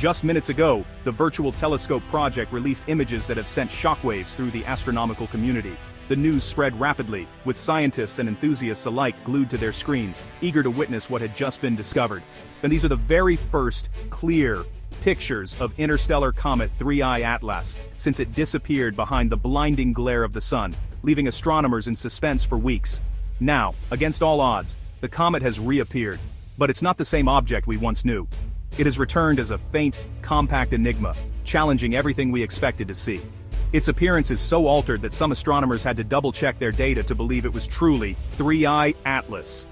Just minutes ago, the Virtual Telescope project released images that have sent shockwaves through the astronomical community. The news spread rapidly, with scientists and enthusiasts alike glued to their screens, eager to witness what had just been discovered. And these are the very first clear pictures of interstellar comet 3I Atlas, since it disappeared behind the blinding glare of the sun, leaving astronomers in suspense for weeks. Now, against all odds, the comet has reappeared, but it's not the same object we once knew. It has returned as a faint, compact enigma, challenging everything we expected to see. Its appearance is so altered that some astronomers had to double-check their data to believe it was truly 3I Atlas.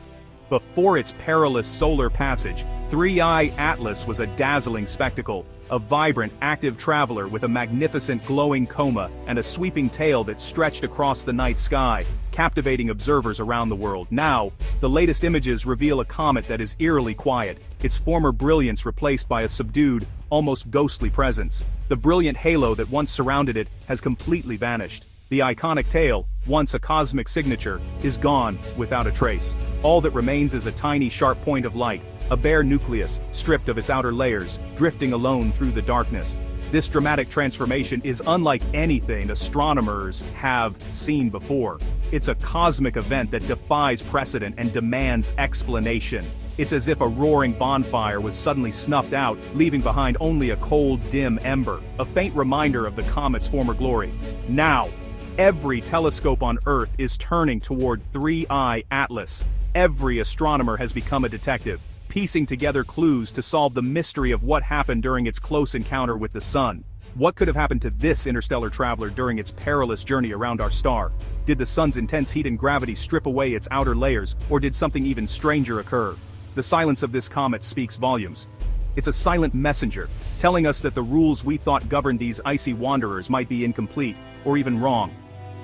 Before its perilous solar passage, 3I Atlas was a dazzling spectacle, a vibrant, active traveler with a magnificent glowing coma and a sweeping tail that stretched across the night sky, captivating observers around the world. Now, the latest images reveal a comet that is eerily quiet, its former brilliance replaced by a subdued, almost ghostly presence. The brilliant halo that once surrounded it has completely vanished. The iconic tail, once a cosmic signature, is gone without a trace. All that remains is a tiny sharp point of light, a bare nucleus, stripped of its outer layers, drifting alone through the darkness. This dramatic transformation is unlike anything astronomers have seen before. It's a cosmic event that defies precedent and demands explanation. It's as if a roaring bonfire was suddenly snuffed out, leaving behind only a cold, dim ember, a faint reminder of the comet's former glory. Now, every telescope on Earth is turning toward 3I Atlas. Every astronomer has become a detective, piecing together clues to solve the mystery of what happened during its close encounter with the sun. What could have happened to this interstellar traveler during its perilous journey around our star? Did the sun's intense heat and gravity strip away its outer layers, or did something even stranger occur? The silence of this comet speaks volumes. It's a silent messenger, telling us that the rules we thought governed these icy wanderers might be incomplete, or even wrong.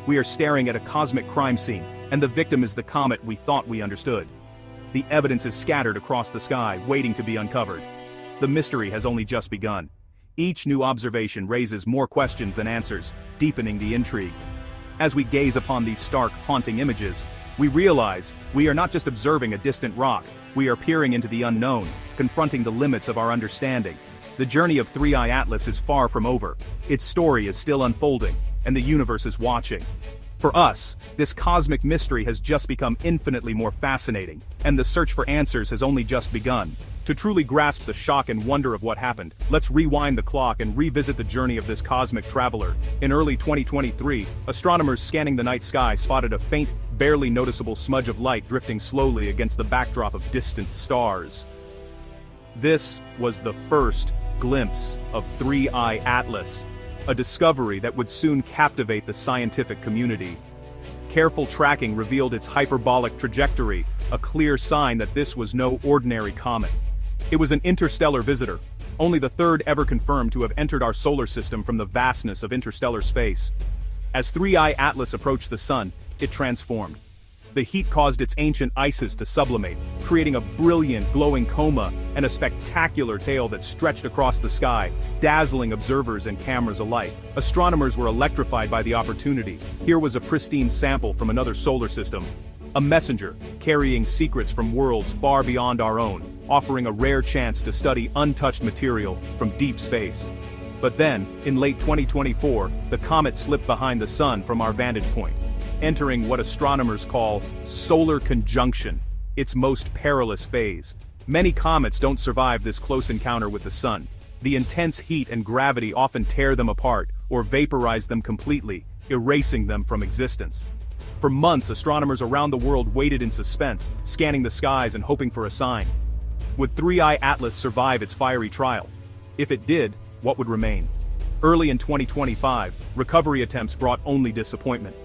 We are staring at a cosmic crime scene, and the victim is the comet we thought we understood. The evidence is scattered across the sky, waiting to be uncovered. The mystery has only just begun. Each new observation raises more questions than answers, deepening the intrigue. As we gaze upon these stark, haunting images, we realize we are not just observing a distant rock, we are peering into the unknown, confronting the limits of our understanding. The journey of 3I Atlas is far from over. Its story is still unfolding, and the universe is watching. For us, this cosmic mystery has just become infinitely more fascinating, and the search for answers has only just begun. To truly grasp the shock and wonder of what happened, let's rewind the clock and revisit the journey of this cosmic traveler. In early 2023, astronomers scanning the night sky spotted a faint, barely noticeable smudge of light drifting slowly against the backdrop of distant stars. This was the first glimpse of 3I Atlas, a discovery that would soon captivate the scientific community. Careful tracking revealed its hyperbolic trajectory, a clear sign that this was no ordinary comet. It was an interstellar visitor, only the third ever confirmed to have entered our solar system from the vastness of interstellar space. As 3I Atlas approached the sun, it transformed. The heat caused its ancient ices to sublimate, creating a brilliant, glowing coma and a spectacular tail that stretched across the sky, dazzling observers and cameras alike. Astronomers were electrified by the opportunity. Here was a pristine sample from another solar system, a messenger carrying secrets from worlds far beyond our own, offering a rare chance to study untouched material from deep space. But then, in late 2024, the comet slipped behind the sun from our vantage point, entering what astronomers call solar conjunction, its most perilous phase. Many comets don't survive this close encounter with the sun. The intense heat and gravity often tear them apart or vaporize them completely, erasing them from existence. For months, astronomers around the world waited in suspense, scanning the skies and hoping for a sign. Would 3I Atlas survive its fiery trial? If it did, what would remain? Early in 2025, recovery attempts brought only disappointment.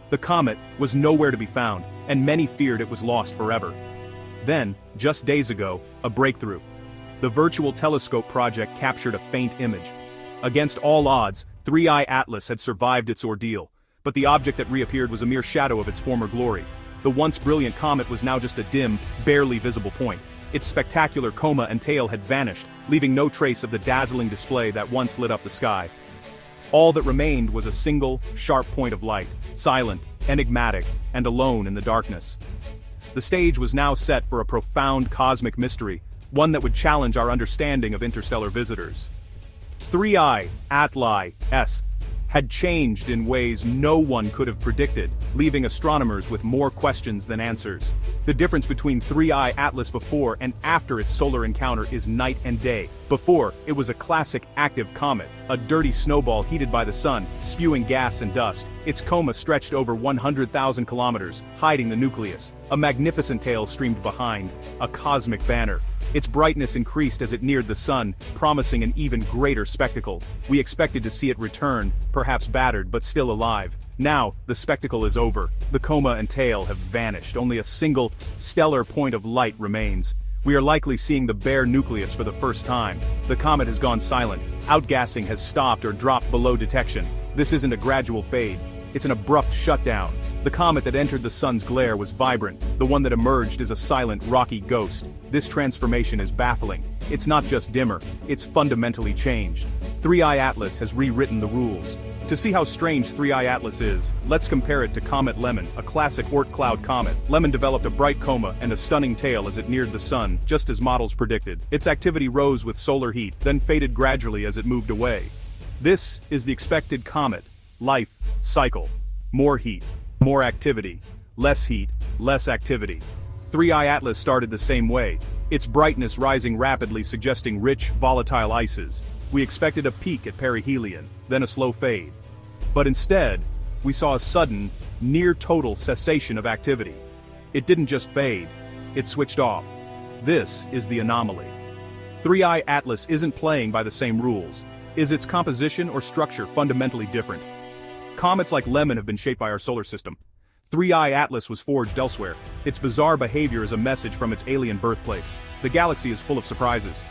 The comet was nowhere to be found, and many feared it was lost forever. Then, just days ago, a breakthrough. The Virtual Telescope project captured a faint image. Against all odds, 3I Atlas had survived its ordeal, but the object that reappeared was a mere shadow of its former glory. The once brilliant comet was now just a dim, barely visible point. Its spectacular coma and tail had vanished, leaving no trace of the dazzling display that once lit up the sky. All that remained was a single, sharp point of light, silent, enigmatic, and alone in the darkness. The stage was now set for a profound cosmic mystery, one that would challenge our understanding of interstellar visitors. 3I Atlas S had changed in ways no one could have predicted, leaving astronomers with more questions than answers. The difference between 3I Atlas before and after its solar encounter is night and day. Before, it was a classic active comet, a dirty snowball heated by the sun, spewing gas and dust. Its coma stretched over 100,000 kilometers, hiding the nucleus. A magnificent tail streamed behind, a cosmic banner. Its brightness increased as it neared the sun, promising an even greater spectacle. We expected to see it return, perhaps battered but still alive. Now, the spectacle is over. The coma and tail have vanished. Only a single, stellar point of light remains. We are likely seeing the bare nucleus for the first time. The comet has gone silent. Outgassing has stopped or dropped below detection. This isn't a gradual fade. It's an abrupt shutdown. The comet that entered the sun's glare was vibrant. The one that emerged is a silent, rocky ghost. This transformation is baffling. It's not just dimmer, it's fundamentally changed. 3I Atlas has rewritten the rules. To see how strange 3I Atlas is, let's compare it to Comet Lemon, a classic Oort cloud comet. Lemon developed a bright coma and a stunning tail as it neared the sun, just as models predicted. Its activity rose with solar heat, then faded gradually as it moved away. This is the expected comet life cycle. More heat, more activity. Less heat, less activity. 3I Atlas started the same way, its brightness rising rapidly, suggesting rich, volatile ices. We expected a peak at perihelion, then a slow fade. But instead, we saw a sudden, near-total cessation of activity. It didn't just fade, it switched off. This is the anomaly. 3I Atlas isn't playing by the same rules. Is its composition or structure fundamentally different? Comets like Lemon have been shaped by our solar system. 3I Atlas was forged elsewhere. Its bizarre behavior is a message from its alien birthplace. The galaxy is full of surprises.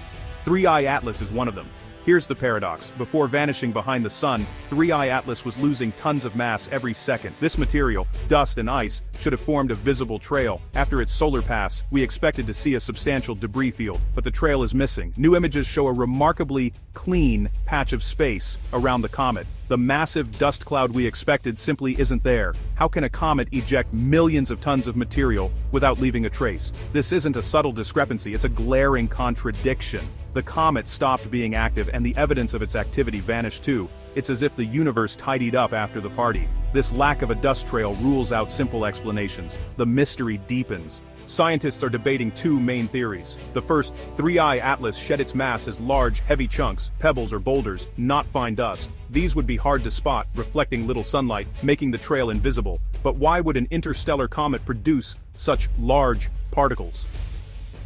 3I Atlas is one of them. Here's the paradox. Before vanishing behind the sun, 3I Atlas was losing tons of mass every second. This material, dust and ice, should have formed a visible trail. After its solar pass, we expected to see a substantial debris field, but the trail is missing. New images show a remarkably clean patch of space around the comet. The massive dust cloud we expected simply isn't there. How can a comet eject millions of tons of material without leaving a trace? This isn't a subtle discrepancy, it's a glaring contradiction. The comet stopped being active and the evidence of its activity vanished too. It's as if the universe tidied up after the party. This lack of a dust trail rules out simple explanations. The mystery deepens. Scientists are debating two main theories. The first, 3I Atlas shed its mass as large, heavy chunks, pebbles or boulders, not fine dust. These would be hard to spot, reflecting little sunlight, making the trail invisible. But why would an interstellar comet produce such large particles?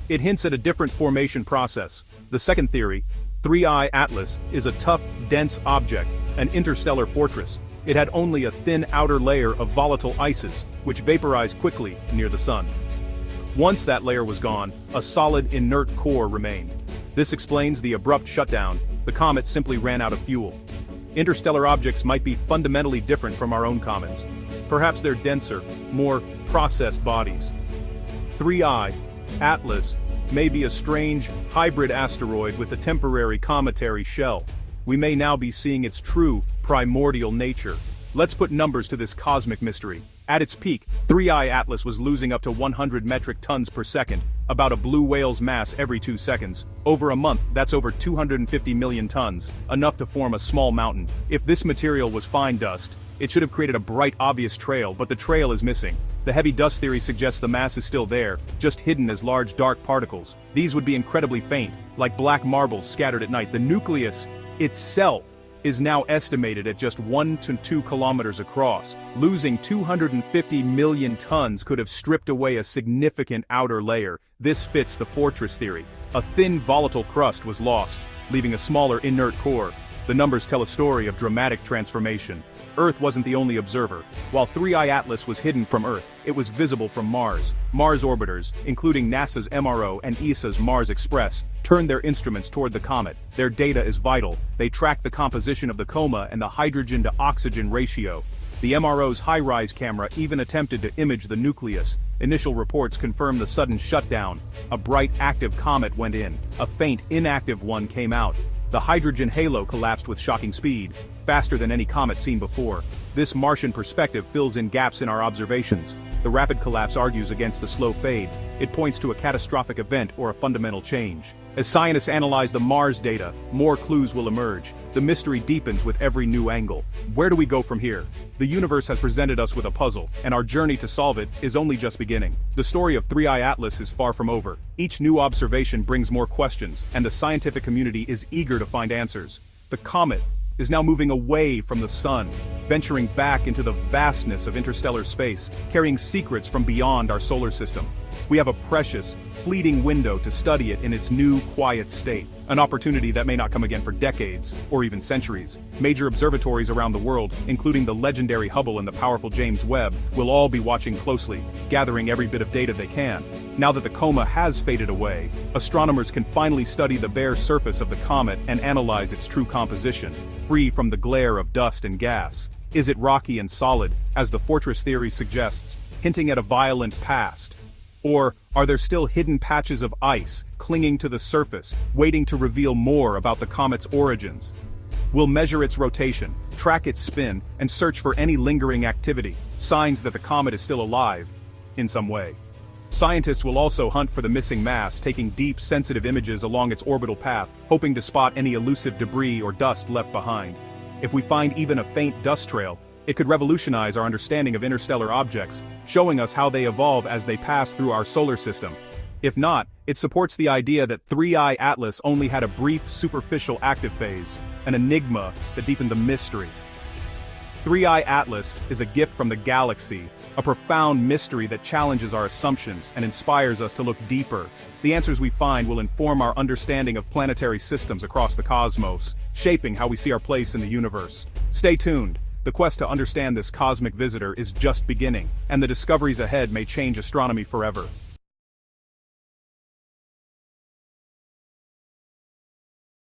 It hints at a different formation process. The second theory, 3I Atlas, is a tough, dense object, an interstellar fortress. It had only a thin outer layer of volatile ices, which vaporized quickly near the sun. Once that layer was gone, a solid, inert core remained. This explains the abrupt shutdown. The comet simply ran out of fuel. Interstellar objects might be fundamentally different from our own comets. Perhaps they're denser, more processed bodies. 3I Atlas may be a strange, hybrid asteroid with a temporary cometary shell. We may now be seeing its true, primordial nature. Let's put numbers to this cosmic mystery. At its peak, 3I Atlas was losing up to 100 metric tons per second, about a blue whale's mass every 2 seconds. Over a month, that's over 250 million tons, enough to form a small mountain. If this material was fine dust, it should have created a bright, obvious trail, but the trail is missing. The heavy dust theory suggests the mass is still there, just hidden as large dark particles. These would be incredibly faint, like black marbles scattered at night. The nucleus itself is now estimated at just 1 to 2 kilometers across. Losing 250 million tons could have stripped away a significant outer layer. This fits the fortress theory. A thin, volatile crust was lost, leaving a smaller, inert core. The numbers tell a story of dramatic transformation. Earth wasn't the only observer. While 3I Atlas was hidden from Earth, it was visible from Mars. Mars orbiters, including NASA's MRO and ESA's Mars Express, turned their instruments toward the comet. Their data is vital. They track the composition of the coma and the hydrogen-to-oxygen ratio. The MRO's high-rise camera even attempted to image the nucleus. Initial reports confirmed the sudden shutdown. A bright, active comet went in. A faint, inactive one came out. The hydrogen halo collapsed with shocking speed, faster than any comet seen before. This Martian perspective fills in gaps in our observations. The rapid collapse argues against a slow fade. It points to a catastrophic event or a fundamental change. As scientists analyze the Mars data, more clues will emerge. The mystery deepens with every new angle. Where do we go from here? The universe has presented us with a puzzle, and our journey to solve it is only just beginning. The story of 3I Atlas is far from over. Each new observation brings more questions, and the scientific community is eager to find answers. The comet is now moving away from the sun, venturing back into the vastness of interstellar space, carrying secrets from beyond our solar system. We have a precious, fleeting window to study it in its new, quiet state, an opportunity that may not come again for decades, or even centuries. Major observatories around the world, including the legendary Hubble and the powerful James Webb, will all be watching closely, gathering every bit of data they can. Now that the coma has faded away, astronomers can finally study the bare surface of the comet and analyze its true composition, free from the glare of dust and gas. Is it rocky and solid, as the fortress theory suggests, hinting at a violent past? Or are there still hidden patches of ice clinging to the surface, waiting to reveal more about the comet's origins? We'll measure its rotation, track its spin, and search for any lingering activity, signs that the comet is still alive, in some way. Scientists will also hunt for the missing mass, taking deep, sensitive images along its orbital path, hoping to spot any elusive debris or dust left behind. If we find even a faint dust trail, it could revolutionize our understanding of interstellar objects, showing us how they evolve as they pass through our solar system. If not, it supports the idea that 3I Atlas only had a brief, superficial active phase, an enigma that deepened the mystery. 3I Atlas is a gift from the galaxy, a profound mystery that challenges our assumptions and inspires us to look deeper. The answers we find will inform our understanding of planetary systems across the cosmos, shaping how we see our place in the universe. Stay tuned. The quest to understand this cosmic visitor is just beginning, and the discoveries ahead may change astronomy forever.